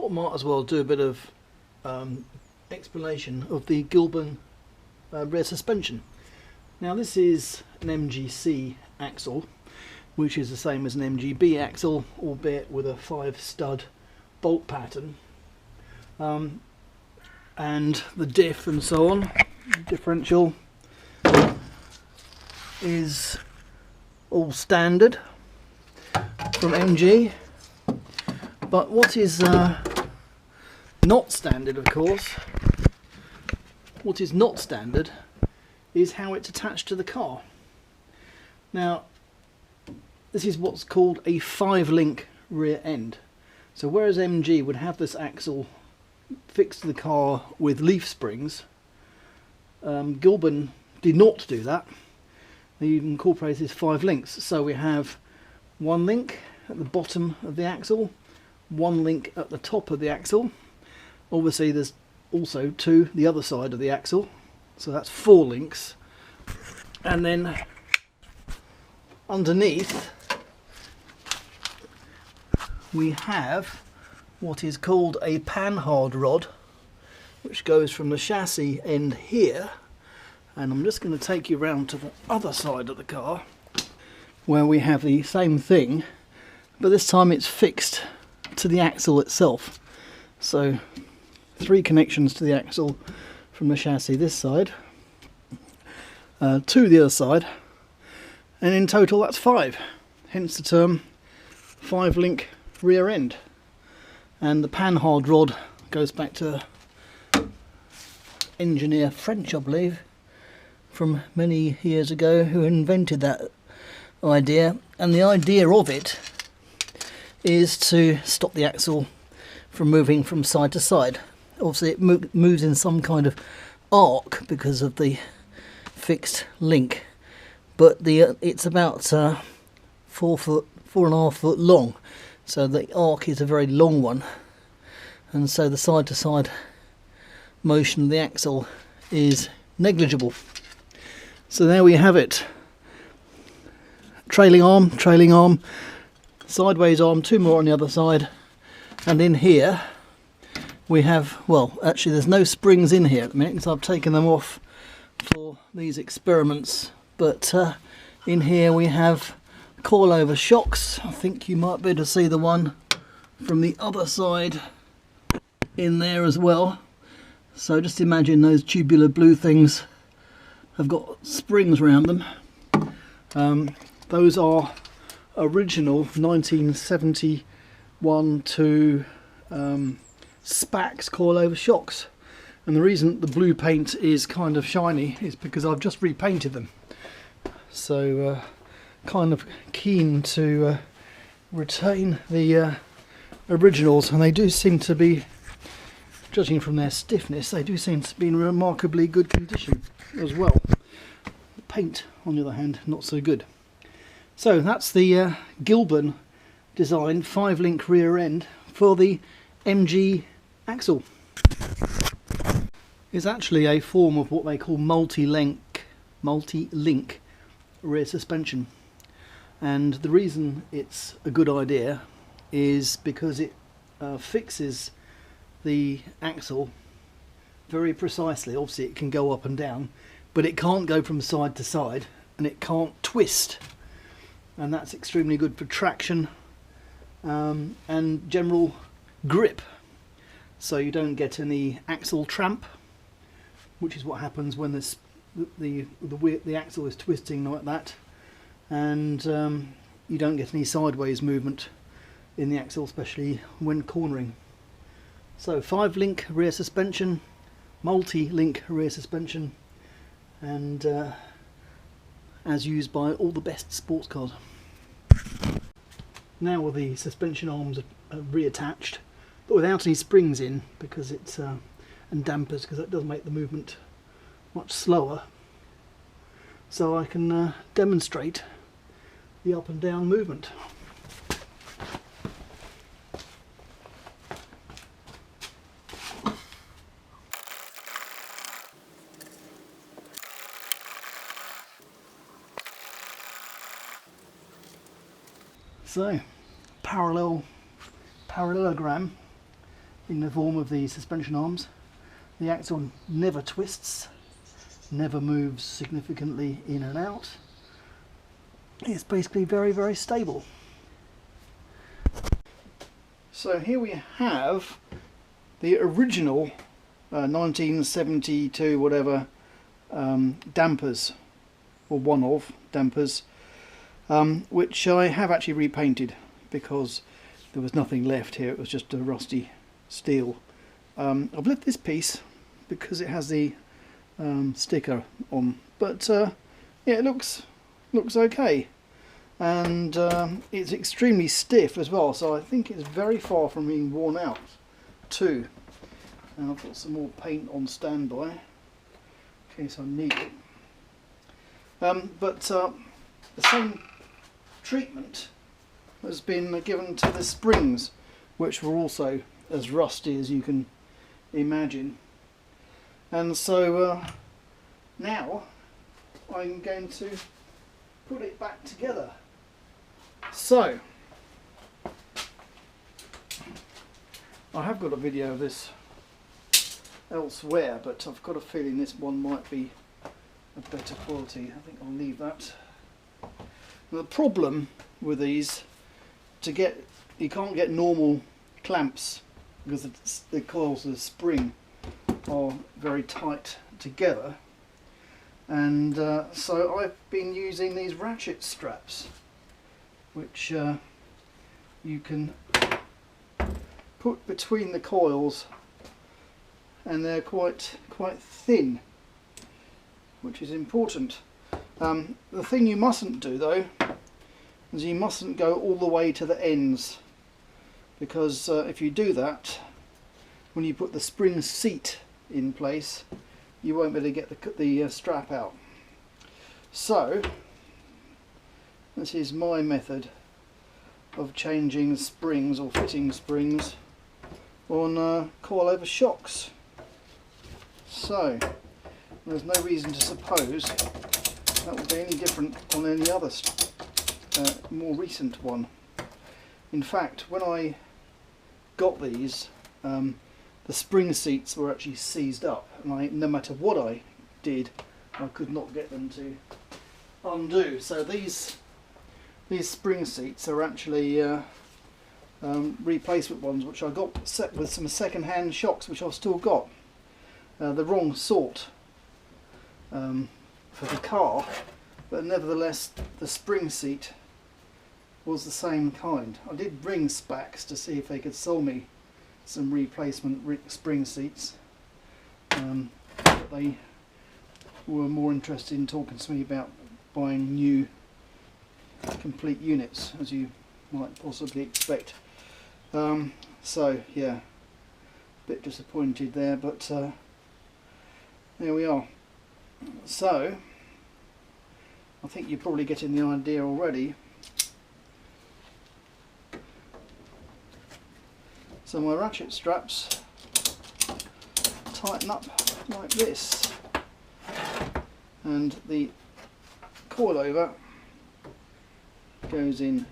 thought I might as well do a bit of explanation of the Gilbern rear suspension. Now this is an MGC axle, which is the same as an MGB axle, albeit with a 5-stud bolt pattern, and the diff and so on, differential, is all standard from MG. But what is not standard, of course, what is not standard is how it's attached to the car. Now, this is what's called a 5-link rear end. So whereas MG would have this axle fixed to the car with leaf springs, Gilbern did not do that. They incorporated 5 links. So we have 1 link at the bottom of the axle, 1 link at the top of the axle. Obviously there's also 2 the other side of the axle, so that's 4 links. And then underneath we have what is called a Panhard rod, which goes from the chassis end here, and I'm just going to take you around to the other side of the car where we have the same thing, but this time it's fixed to the axle itself. So 3 connections to the axle from the chassis this side, 2 the other side, and in total that's 5, hence the term 5-link rear end. And the Panhard rod goes back to engineer French, I believe, from many years ago, who invented that idea. And the idea of it is to stop the axle from moving from side to side. Obviously it moves in some kind of arc because of the fixed link, but it's about 4.5 foot long, so the arc is a very long one, and so the side to side motion of the axle is negligible. So there we have it. Trailing arm, sideways arm, 2 more on the other side, and in here we have, well, actually there's no springs in here at the minute because I've taken them off for these experiments, but in here we have coilover shocks. I think you might be able to see the one from the other side in there as well. So just imagine those tubular blue things have got springs around them. Those are original 1971 to Spax coilover shocks, and the reason the blue paint is kind of shiny is because I've just repainted them. So kind of keen to retain the originals, and they do seem to be, judging from their stiffness, they do seem to be in remarkably good condition as well. The paint, on the other hand, not so good. So that's the Gilbern design 5-link rear end for the MG axle. It's actually a form of what they call multi-link rear suspension, and the reason it's a good idea is because it fixes the axle very precisely. Obviously it can go up and down, but it can't go from side to side, and it can't twist, and that's extremely good for traction and general grip, so you don't get any axle tramp, which is what happens when the axle is twisting like that, and you don't get any sideways movement in the axle, especially when cornering. So 5-link rear suspension, multi-link rear suspension, and as used by all the best sports cars. Now all the suspension arms are reattached, but without any springs in, because it's and dampers, because that does make the movement much slower. So I can demonstrate the up and down movement. So parallelogram in the form of the suspension arms. The axle never twists, never moves significantly in and out. It's basically very, very stable. So here we have the original 1972 whatever dampers, or one of dampers, which I have actually repainted because there was nothing left here. It was just a rusty steel. I've left this piece because it has the sticker on, but yeah, it looks okay, and it's extremely stiff as well, so I think it's very far from being worn out too. And I've got some more paint on standby in case I need it. But the same treatment has been given to the springs, which were also as rusty as you can imagine. And so now I'm going to put it back together. So I have got a video of this elsewhere, but I've got a feeling this one might be a better quality. I think I'll leave that. Now, the problem with these, you can't get normal clamps because the coils of the spring are very tight together, and so I've been using these ratchet straps, which you can put between the coils, and they're quite thin, which is important. The thing you mustn't do though is you mustn't go all the way to the ends, because if you do that, when you put the spring seat in place, you won't be able to get the strap out. So this is my method of changing springs or fitting springs on coilover shocks. So there's no reason to suppose that will be any different on any other more recent one. In fact, when I got these, the spring seats were actually seized up, and no matter what I did, I could not get them to undo. So these spring seats are actually replacement ones, which I got set with some second-hand shocks, which I've still got. The wrong sort for the car, but nevertheless the spring seat was the same kind. I did ring Spax to see if they could sell me some replacement spring seats, but they were more interested in talking to me about buying new complete units, as you might possibly expect. So yeah, a bit disappointed there, but there we are. So I think you're probably getting the idea already. So my ratchet straps tighten up like this, and the coilover goes in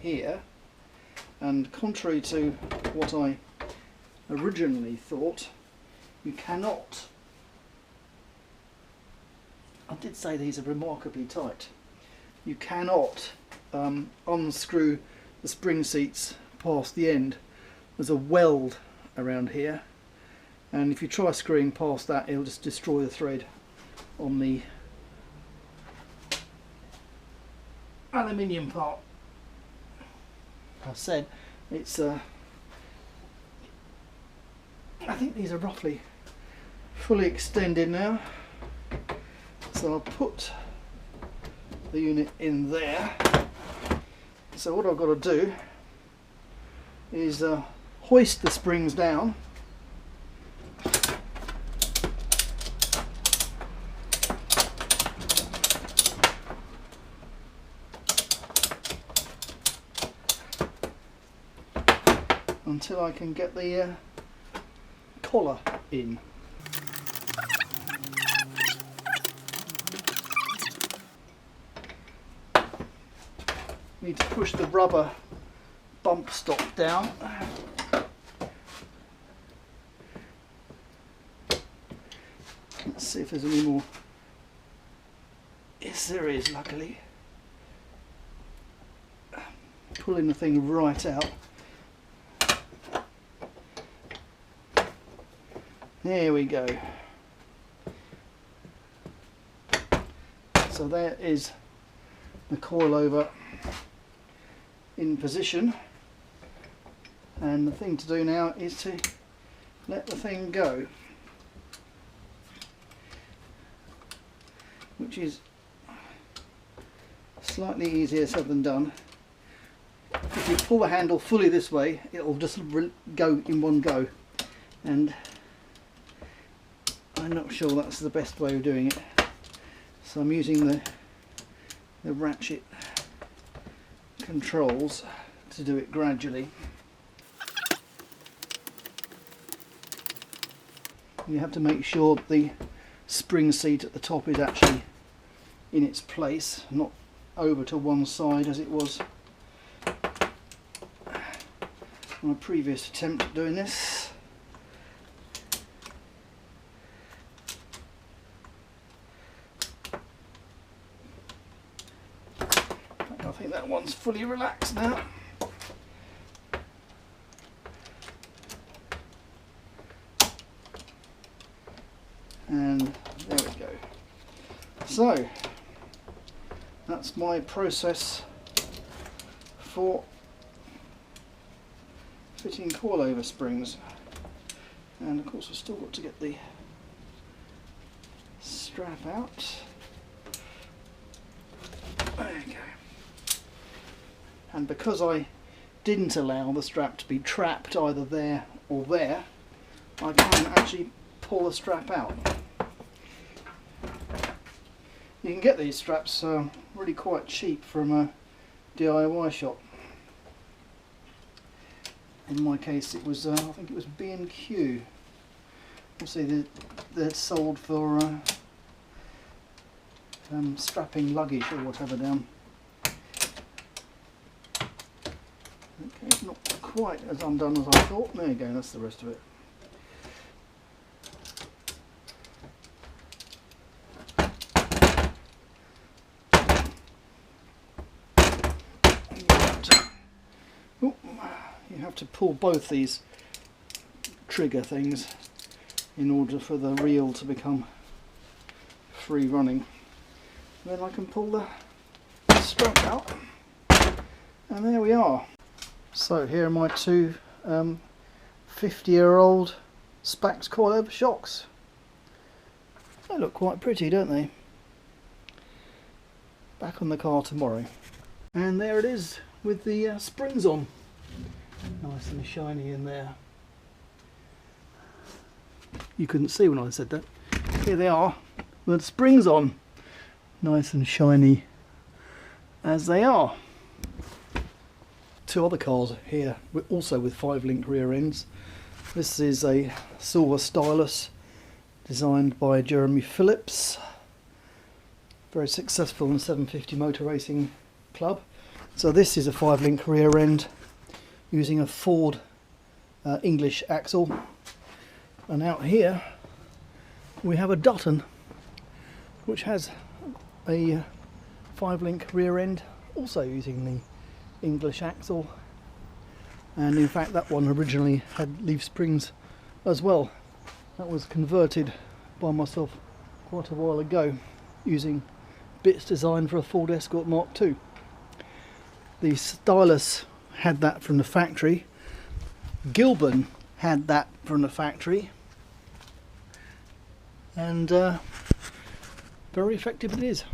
here, and contrary to what I originally thought, you cannot, I did say these are remarkably tight, you cannot unscrew the spring seats past the end. There's a weld around here, and if you try screwing past that, it'll just destroy the thread on the aluminium part. I said it's I think these are roughly fully extended now, so I'll put the unit in there. So what I've got to do is hoist the springs down, until I can get the collar in. Need to push the rubber bump stop down see if there's any more. Yes, there is, luckily. Pulling the thing right out. There we go. So there is the coilover in position, and the thing to do now is to let the thing go, which is slightly easier said than done. If you pull the handle fully this way, it'll just go in one go, and I'm not sure that's the best way of doing it, so I'm using the ratchet controls to do it gradually. You have to make sure that the spring seat at the top is actually in its place, not over to one side as it was on a previous attempt at doing this. I think that one's fully relaxed now. And there we go. So that's my process for fitting coilover springs, and of course I've still got to get the strap out. There you go. And because I didn't allow the strap to be trapped either there or there, I can actually pull the strap out. You can get these straps really quite cheap from a DIY shop. In my case it was, I think it was B&Q. Obviously they're sold for strapping luggage or whatever down. Okay, it's not quite as undone as I thought. There you go, that's the rest of it. You have to pull both these trigger things in order for the reel to become free running. Then I can pull the strap out, and there we are. So here are my two 50-year-old Spax coilover shocks. They look quite pretty, don't they? Back on the car tomorrow. And there it is with the springs on. Nice and shiny in there. You couldn't see when I said that. Here they are with the springs on. Nice and shiny as they are. Two other cars here, also with 5-link rear ends. This is a silver stylus designed by Jeremy Phillips, very successful in the 750 Motor Racing Club. So this is a 5-link rear end using a Ford English axle, and out here we have a Dutton which has a 5-link rear end also using the English axle, and in fact that one originally had leaf springs as well. That was converted by myself quite a while ago using bits designed for a Ford Escort Mark II. The stylus had that from the factory. Gilbern had that from the factory, and very effective it is.